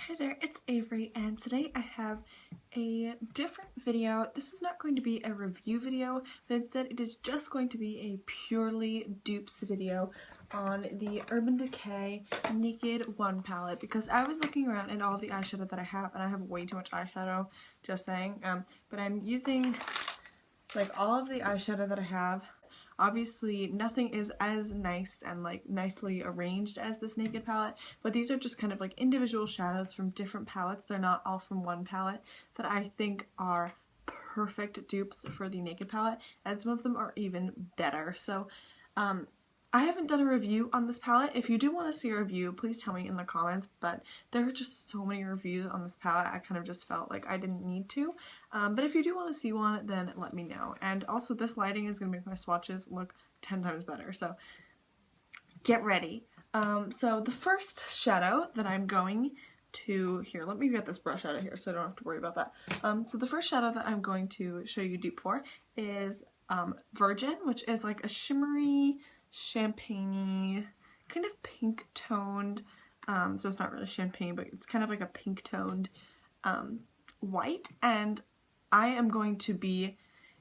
Hi there, it's Avery, and today I have a different video. This is not going to be a review video, but instead it is just going to be a purely dupes video on the Urban Decay Naked 1 palette, because I was looking around at all the eyeshadow that I have, and I have way too much eyeshadow, just saying, but I'm using like all of the eyeshadow that I have. Obviously, nothing is as nice and like nicely arranged as this Naked palette, but these are just kind of like individual shadows from different palettes. They're not all from one palette that I think are perfect dupes for the Naked palette, and some of them are even better. So, I haven't done a review on this palette. If you do want to see a review, please tell me in the comments, but there are just so many reviews on this palette, I kind of just felt like I didn't need to. But if you do want to see one, then let me know. And also, this lighting is going to make my swatches look 10 times better, so get ready. So the first shadow that I'm going to, here, let me get this brush out of here so I don't have to worry about that. So the first shadow that I'm going to show you dupe for is Virgin, which is like a shimmery, champagne-y, kind of pink toned, so it's not really champagne, but it's kind of like a pink toned white, and I am going to be,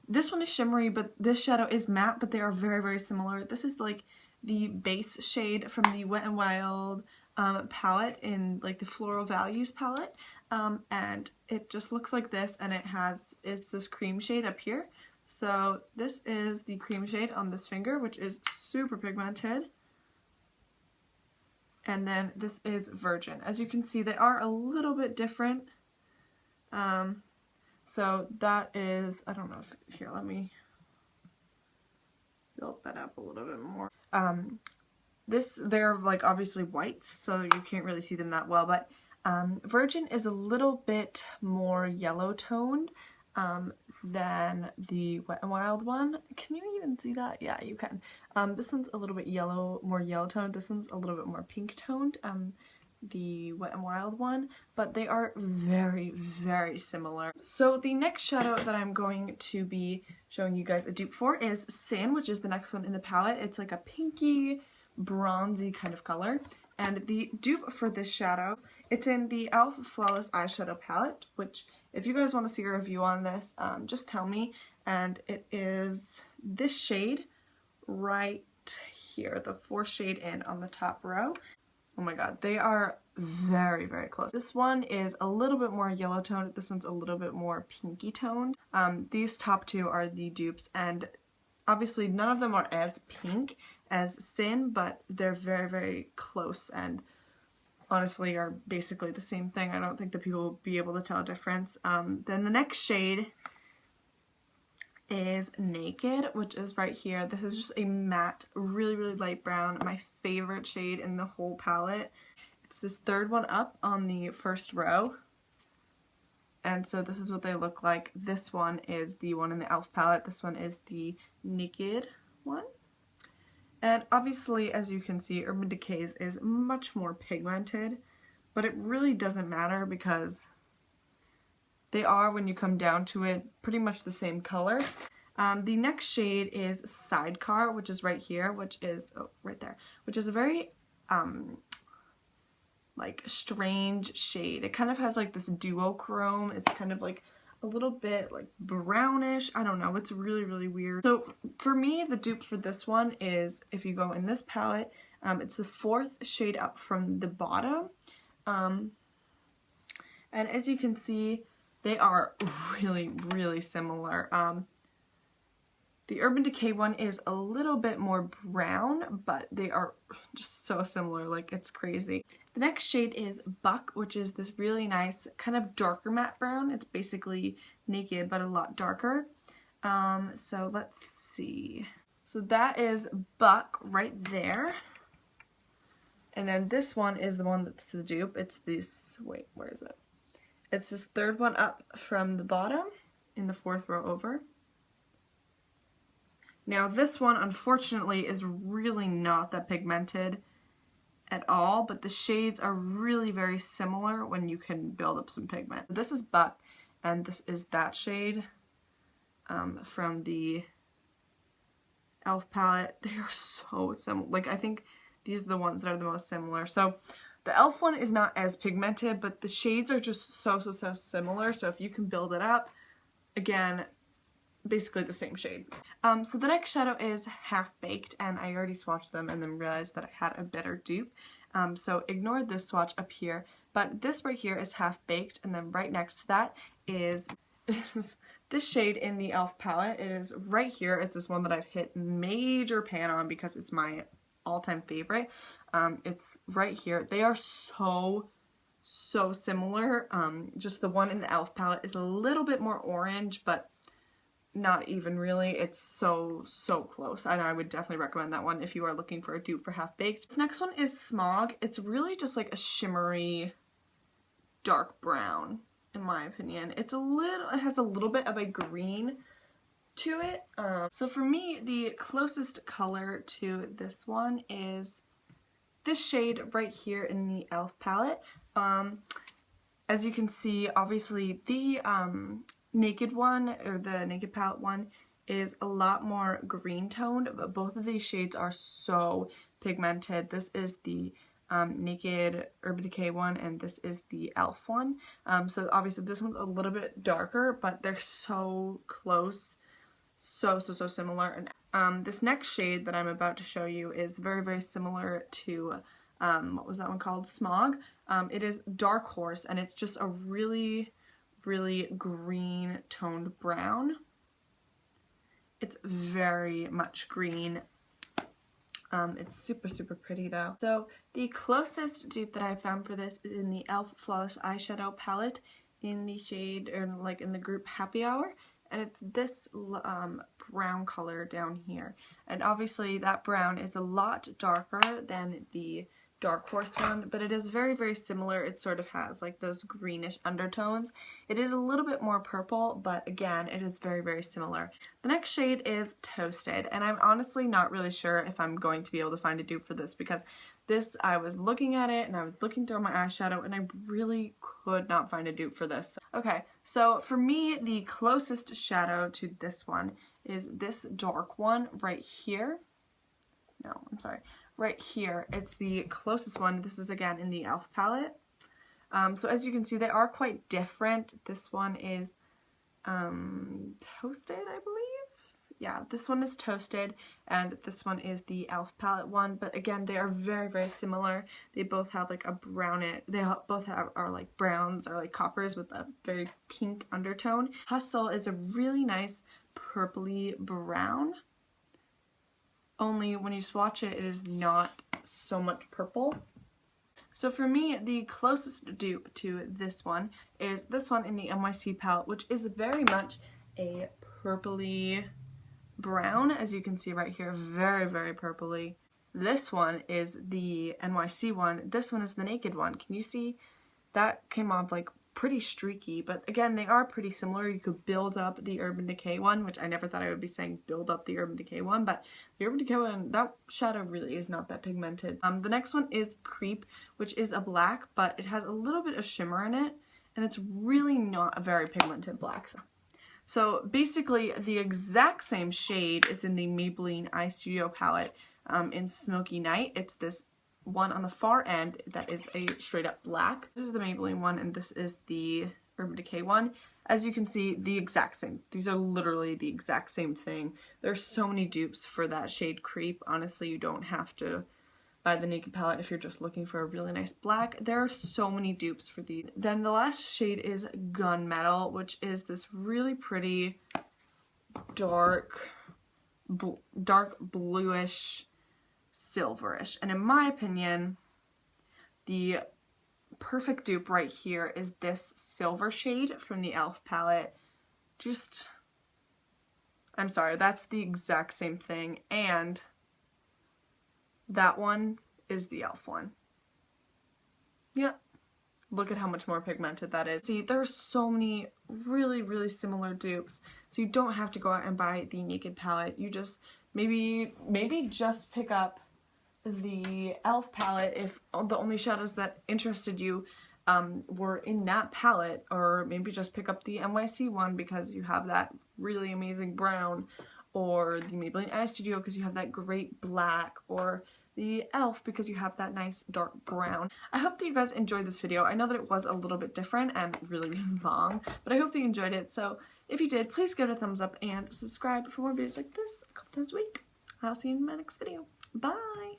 this one is shimmery, but this shadow is matte, but they are very, very similar. This is like the base shade from the Wet n Wild palette in like the Floral Values palette, and it just looks like this, and it's this cream shade up here. So this is the cream shade on this finger, which is super pigmented. And then this is Virgin. As you can see, they are a little bit different. So that is, I don't know if, here, let me build that up a little bit more. They're like obviously whites, so you can't really see them that well, but Virgin is a little bit more yellow toned than the Wet n Wild one. Can you even see that? Yeah, you can. This one's a little bit more yellow toned. This one's a little bit more pink toned, the Wet n Wild one, but they are very, very similar. So the next shadow that I'm going to be showing you guys a dupe for is Sin, which is the next one in the palette. It's like a pinky, bronzy kind of color. And the dupe for this shadow, it's in the e.l.f. Flawless Eyeshadow Palette, which if you guys want to see a review on this, just tell me. And it is this shade right here, the fourth shade in on the top row. Oh my god, they are very, very close. This one is a little bit more yellow toned, this one's a little bit more pinky toned. These top two are the dupes, and obviously none of them are as pink as Sin, but they're very, very close and honestly are basically the same thing. I don't think that people will be able to tell a difference. Then the next shade is Naked, which is right here. This is just a matte, really, really light brown, my favorite shade in the whole palette. It's this third one up on the first row. And so this is what they look like. This one is the one in the e.l.f. palette. This one is the Naked one. And obviously, as you can see, Urban Decay's is much more pigmented, but it really doesn't matter because they are, when you come down to it, pretty much the same color. The next shade is Sidecar, which is right here, which is, oh, right there, which is a very, like, strange shade. It kind of has, like, this duochrome. It's kind of, like, a little bit, like, brownish. I don't know. It's really, really weird. So, for me, the dupe for this one is, if you go in this palette, it's the fourth shade up from the bottom. And as you can see, they are really, really similar. The Urban Decay one is a little bit more brown, but they are just so similar, like it's crazy. The next shade is Buck, which is this really nice kind of darker matte brown. It's basically Naked, but a lot darker. So let's see. So that is Buck right there. And then this one is the one that's the dupe. It's this, wait, where is it? It's this third one up from the bottom in the fourth row over. Now this one, unfortunately, is really not that pigmented at all, but the shades are really very similar when you can build up some pigment. This is Buck, and this is that shade from the e.l.f. palette. They are so similar. Like, I think these are the ones that are the most similar. So The e.l.f. one is not as pigmented, but the shades are just so similar. So if you can build it up, again, basically the same shade. So the next shadow is Half Baked, and I already swatched them and then realized that I had a better dupe. So ignore this swatch up here, but this right here is Half Baked, and then right next to that is this shade in the e.l.f. palette. It is right here. It's this one that I've hit major pan on because it's my all-time favorite. It's right here. They are so similar. Just the one in the e.l.f. palette is a little bit more orange, but not even really. It's so close, and I would definitely recommend that one if you are looking for a dupe for Half Baked. This next one is Smog. It's really just like a shimmery dark brown, in my opinion. It has a little bit of a green to it. So for me, the closest color to this one is this shade right here in the e.l.f. palette. As you can see, obviously the Naked one, or the Naked palette one, is a lot more green toned, but both of these shades are so pigmented. This is the Naked Urban Decay one, and this is the e.l.f. one. So obviously this one's a little bit darker, but they're so close, so similar. And this next shade that I'm about to show you is very similar to what was that one called? Smog. It is Dark Horse, and it's just a really green toned brown. It's very much green. It's super pretty though. So the closest dupe that I found for this is in the e.l.f. Flawless Eyeshadow Palette in the shade, or like in the group Happy Hour, and it's this brown color down here. And obviously that brown is a lot darker than the Dark Horse one, but it is very similar. It sort of has like those greenish undertones. It is a little bit more purple, but again, it is very similar. The next shade is Toasted, and I'm honestly not really sure if I'm going to be able to find a dupe for this, because this, I was looking at it and I was looking through my eyeshadow and I really could not find a dupe for this. Okay, so for me, the closest shadow to this one is this dark one right here. No, I'm sorry. Right here, it's the closest one. This is again in the e.l.f. palette. So as you can see, they are quite different. This one is Toasted, I believe. Yeah, this one is Toasted, and this one is the e.l.f. palette one. But again, they are very similar. They both have like a brownish. They both are like browns or like coppers with a very pink undertone. Hustle is a really nice purpley brown. Only when you swatch it, it is not so much purple. So for me, the closest dupe to this one is this one in the NYC palette, which is very much a purpley brown, as you can see right here, very purpley. This one is the NYC one. This one is the Naked one. Can you see? That came off like pretty streaky, but again, they are pretty similar. You could build up the Urban Decay one, which I never thought I would be saying build up the Urban Decay one, but the Urban Decay one, that shadow really is not that pigmented. The next one is Creep, which is a black, but it has a little bit of shimmer in it, and it's really not a very pigmented black. So basically, the exact same shade is in the Maybelline Eye Studio palette in Smoky Night. It's this one on the far end that is a straight up black. This is the Maybelline one, and this is the Urban Decay one. As you can see, the exact same. These are literally the exact same thing. There's so many dupes for that shade Creep. Honestly, you don't have to buy the Naked palette if you're just looking for a really nice black. There are so many dupes for these. Then the last shade is Gunmetal, which is this really pretty dark bluish silverish, and in my opinion, the perfect dupe right here is this silver shade from the e.l.f. palette. I'm sorry, that's the exact same thing, and that one is the e.l.f. one. Yeah, look at how much more pigmented that is. See, there's so many really similar dupes, so you don't have to go out and buy the Naked palette. You just maybe just pick up the e.l.f. palette if the only shadows that interested you were in that palette, or maybe just pick up the NYC one because you have that really amazing brown, or the Maybelline Eye Studio because you have that great black, or the elf because you have that nice dark brown. I hope that you guys enjoyed this video. I know that it was a little bit different and really long, but I hope that you enjoyed it. So if you did, please give it a thumbs up and subscribe for more videos like this a couple times a week. I'll see you in my next video. Bye!